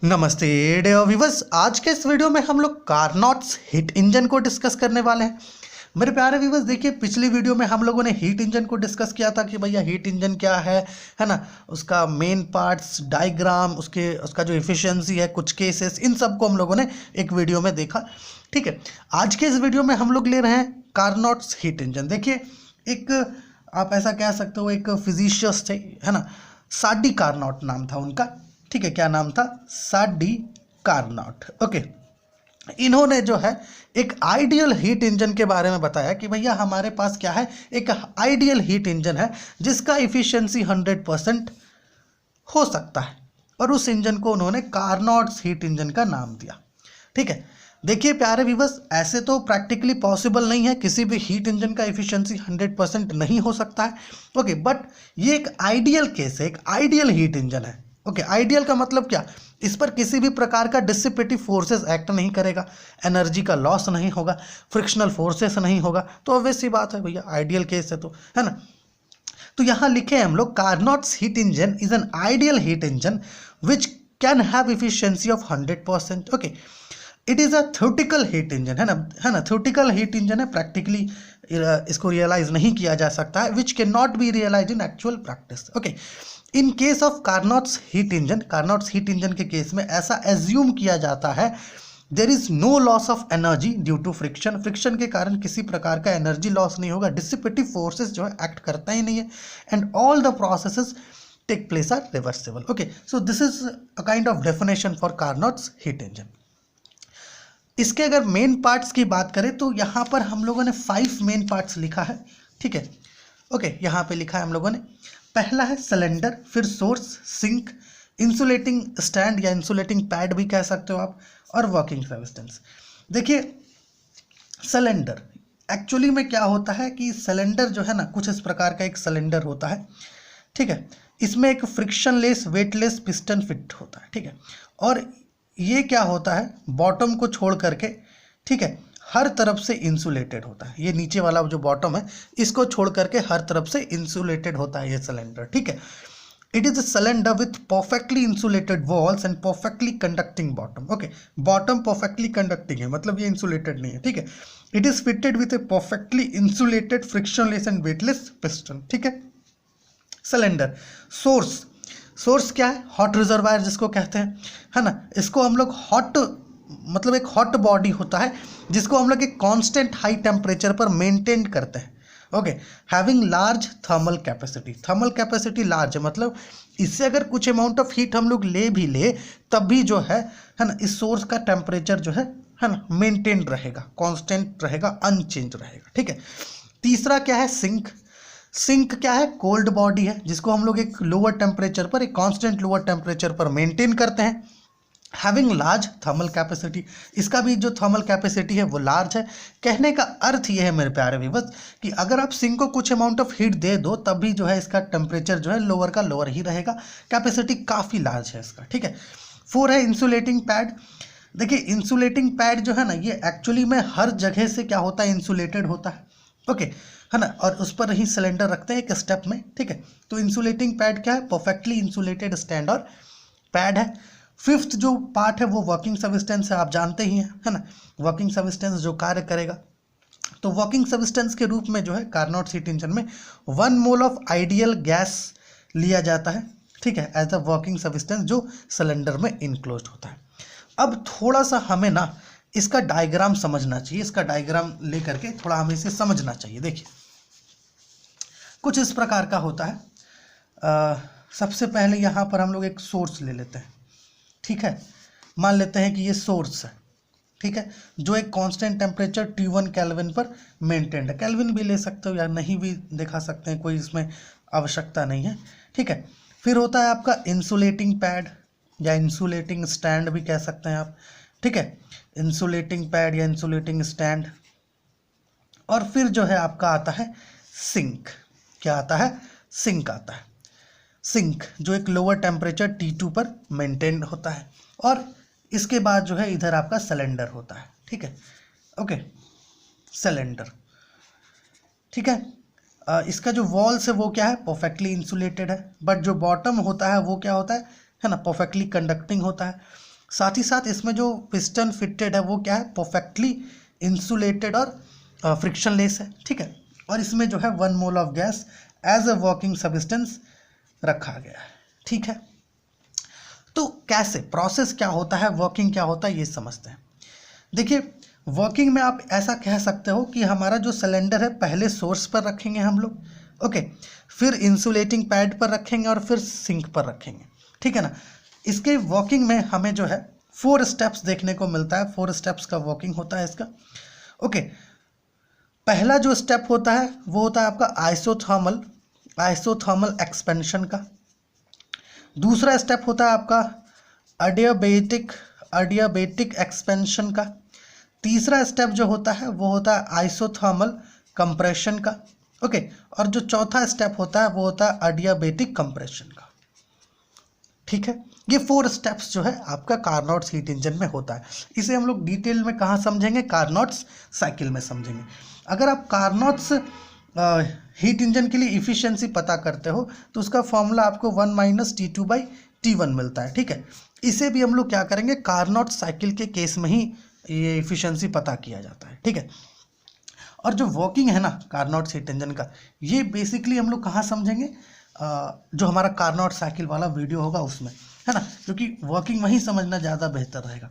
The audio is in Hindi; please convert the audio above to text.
नमस्ते डियर व्यूअर्स। आज के इस वीडियो में हम लोग कार्नोट्स हीट इंजन को डिस्कस करने वाले हैं। मेरे प्यारे व्यूअर्स, देखिए पिछली वीडियो में हम लोगों ने हीट इंजन को डिस्कस किया था कि भैया हीट इंजन क्या है ना, उसका मेन पार्ट्स, डायग्राम, उसका जो एफिशिएंसी है, कुछ केसेस, इन सब को हम लोगों ने एक वीडियो में देखा। ठीक है, आज के इस वीडियो में हम लोग ले रहे हैं कार्नोट्स हीट इंजन। देखिए, एक आप ऐसा कह सकते हो, एक फिजिशियस थे, है ना, साडी कार्नोट नाम था उनका। ठीक है, क्या नाम था? साडी कार्नोट। ओके, इन्होंने जो है एक आइडियल हीट इंजन के बारे में बताया कि भैया हमारे पास क्या है, एक आइडियल हीट इंजन है जिसका इफिशिएंसी 100% हो सकता है, और उस इंजन को उन्होंने कार्नोट्स हीट इंजन का नाम दिया। ठीक है, देखिए प्यारे व्यूअर्स, ऐसे तो प्रैक्टिकली पॉसिबल नहीं है, किसी भी हीट इंजन का एफिशिएंसी 100% नहीं हो सकता है। ओके, बट ये एक आइडियल केस है, एक आइडियल हीट इंजन है। ओके, आइडियल का मतलब क्या? इस पर किसी भी प्रकार का डिसिपेटिव फोर्सेस एक्ट नहीं करेगा, एनर्जी का लॉस नहीं होगा, फ्रिक्शनल फोर्सेस नहीं होगा, तो ऑब्वियस सी बात है भैया, आइडियल केस है, तो है ना। तो यहाँ लिखे हम लोग, Carnot's heat engine is an ideal heat engine which can have efficiency of 100%। Okay, it is a theoretical heat engine, है ना, थ्योरेटिकल हीट इंजन है, प्रैक्टिकली इसको रियलाइज नहीं किया जा सकता है, which can not be realise in actual practice. Okay, in case of Carnot's heat engine, Carnot's heat engine के केस में ऐसा एज्यूम किया जाता है, there is no loss of energy due to friction, friction के कारण किसी प्रकार का एनर्जी लॉस नहीं होगा, डिसिपेटिव फोर्सेस जो है एक्ट करता ही नहीं है, and all the processes take place are reversible. Okay, so this is a kind of definition for Carnot's heat engine. इसके अगर मेन पार्ट्स की बात करें तो यहाँ पर हम लोगों ने 5 मेन पार्ट्स लिखा है। ठीक है, ओके, यहाँ पे लिखा है हम लोगों ने, पहला है सिलेंडर, फिर सोर्स, सिंक, इंसुलेटिंग स्टैंड या इंसुलेटिंग पैड भी कह सकते हो आप, और वर्किंग सब्सटेंस। देखिए, सिलेंडर एक्चुअली में क्या होता है कि सिलेंडर जो है ना, कुछ इस प्रकार का एक सिलेंडर होता है। ठीक है, इसमें एक फ्रिक्शनलेस वेटलेस पिस्टन फिट होता है। ठीक है, और ये क्या होता है, बॉटम को छोड़ करके, ठीक है, हर तरफ से इंसुलेटेड होता है। ये नीचे वाला जो बॉटम है, इसको छोड़ करके हर तरफ से इंसुलेटेड होता है ये सिलेंडर। ठीक है, it is a cylinder with perfectly insulated walls and perfectly conducting bottom. Okay, bottom perfectly conducting है, मतलब ये इंसुलेटेड नहीं है। ठीक है, it is fitted with A perfectly insulated frictionless and weightless piston. ठीक है, सिलेंडर। सोर्स, सोर्स क्या है? हॉट रिजर्वायर जिसको कहते हैं, है ना। इसको हम लोग हॉट, मतलब एक हॉट बॉडी होता है जिसको हम लोग एक कांस्टेंट हाई टेम्परेचर पर मेंटेन करते हैं। Okay, having large thermal capacity, thermal capacity large है, मतलब इससे अगर कुछ अमाउंट ऑफ हीट हम लोग ले तब भी जो है ना, इस सोर्स का टेम्परेचर जो है ना, मेंटेन रहेगा, कांस्टेंट रहेगा, अनचेंज रहेगा। ठीक है, तीसरा क्या है? सिंक। सिंक क्या है? कोल्ड बॉडी है जिसको हम लोग एक लोअर टेम्परेचर पर, एक कांस्टेंट लोअर टेम्परेचर पर मेंटेन करते हैं। हैविंग लार्ज थर्मल कैपेसिटी, इसका भी जो थर्मल कैपेसिटी है वो लार्ज है। कहने का अर्थ ये है मेरे प्यारे व्यूअर्स कि अगर आप सिंक को कुछ अमाउंट ऑफ हीट दे दो तब भी जो है इसका टेम्परेचर जो है लोअर का लोअर ही रहेगा, कैपेसिटी काफ़ी लार्ज है इसका। ठीक है, 4 है इंसुलेटिंग पैड। देखिए, इंसुलेटिंग पैड जो है ना, ये एक्चुअली में हर जगह से क्या होता है, इंसुलेटेड होता है। ओके, है ना, और उस पर ही सिलेंडर रखते हैं एक स्टेप में। ठीक है, तो इंसुलेटिंग पैड क्या है? परफेक्टली इंसुलेटेड स्टैंड और पैड है। फिफ्थ जो पार्ट है वो वर्किंग सब्सटेंस है, आप जानते ही हैं, है ना, वर्किंग सब्सटेंस जो कार्य करेगा। तो वर्किंग सब्सटेंस के रूप में जो है कार्नोट्स हीट इंजन में 1 मोल ऑफ आइडियल गैस लिया जाता है। ठीक है, एज अ वर्किंग सब्सटेंस जो सिलेंडर में इनक्लोज होता है। अब थोड़ा सा हमें ना इसका डायग्राम समझना चाहिए, इसका डायग्राम लेकर के थोड़ा हमें इसे समझना चाहिए। देखिए, कुछ इस प्रकार का होता है। सबसे पहले यहाँ पर हम लोग एक सोर्स ले लेते हैं। ठीक है, मान लेते हैं कि ये सोर्स है, ठीक है, जो एक कांस्टेंट टेम्परेचर T1 केल्विन पर मेंटेन्ड है। केल्विन भी ले सकते हो या नहीं भी दिखा सकते हैं, कोई इसमें आवश्यकता नहीं है। ठीक है, फिर होता है आपका इंसुलेटिंग पैड या इंसुलेटिंग स्टैंड भी कह सकते हैं आप। ठीक है, इंसुलेटिंग पैड या इंसुलेटिंग स्टैंड। और फिर जो है आपका आता है सिंक। क्या आता है? सिंक आता है। सिंक जो एक लोअर टेम्परेचर T2 पर मेंटेन होता है, और इसके बाद जो है इधर आपका सिलेंडर होता है। ठीक है, ओके, सिलेंडर। ठीक है, इसका जो वॉल्स है वो क्या है? परफेक्टली इंसुलेटेड है, बट जो बॉटम होता है वो क्या होता है ना, परफेक्टली कंडक्टिंग होता है। साथ ही साथ इसमें जो पिस्टन फिटेड है वो क्या है, परफेक्टली इंसुलेटेड और फ्रिक्शनलेस है, ठीक है। और इसमें जो है 1 mole of gas as a working substance रखा गया है, ठीक है। तो कैसे प्रोसेस क्या होता है, वर्किंग क्या होता है, ये समझते हैं। देखिए वर्किंग में आप ऐसा कह सकते हो कि हमारा जो सिलेंडर है पहले सोर्स पर रखेंगे हम लोग, ओके, फिर इंसुलेटिंग पैड पर रखेंगे और फिर सिंक पर रखेंगे, ठीक है ना। इसके वर्किंग में हमें जो है 4 स्टेप्स देखने को मिलता है, 4 स्टेप्स का वर्किंग होता है इसका, ओके। पहला जो स्टेप होता है वो होता है आपका आइसोथर्मल एक्सपेंशन का। दूसरा स्टेप होता है आपका अडियाबेटिक एक्सपेंशन का। तीसरा स्टेप जो होता है वो होता है आइसोथर्मल कंप्रेशन का, ओके। और जो चौथा स्टेप होता है वो होता है अडियाबेटिक कंप्रेशन का, ठीक है। ये 4 स्टेप्स जो है आपका कार्नोट्स हीट इंजन में होता है। इसे हम लोग डिटेल में कहाँ समझेंगे, कार्नोट्स साइकिल में समझेंगे। अगर आप कार्नोट्स हीट इंजन के लिए इफिशिएंसी पता करते हो तो उसका फॉर्मूला आपको 1 - T2/T1 मिलता है, ठीक है। इसे भी हम लोग क्या करेंगे, कार्नोट साइकिल के केस में ही ये इफिशिएंसी पता किया जाता है, ठीक है। और जो वर्किंग है ना कार्नोट हीट इंजन का, ये बेसिकली हम लोग कहाँ समझेंगे, जो हमारा कार्नोट साइकिल वाला वीडियो होगा उसमें, है ना, क्योंकि वर्किंग वहीं समझना ज़्यादा बेहतर रहेगा।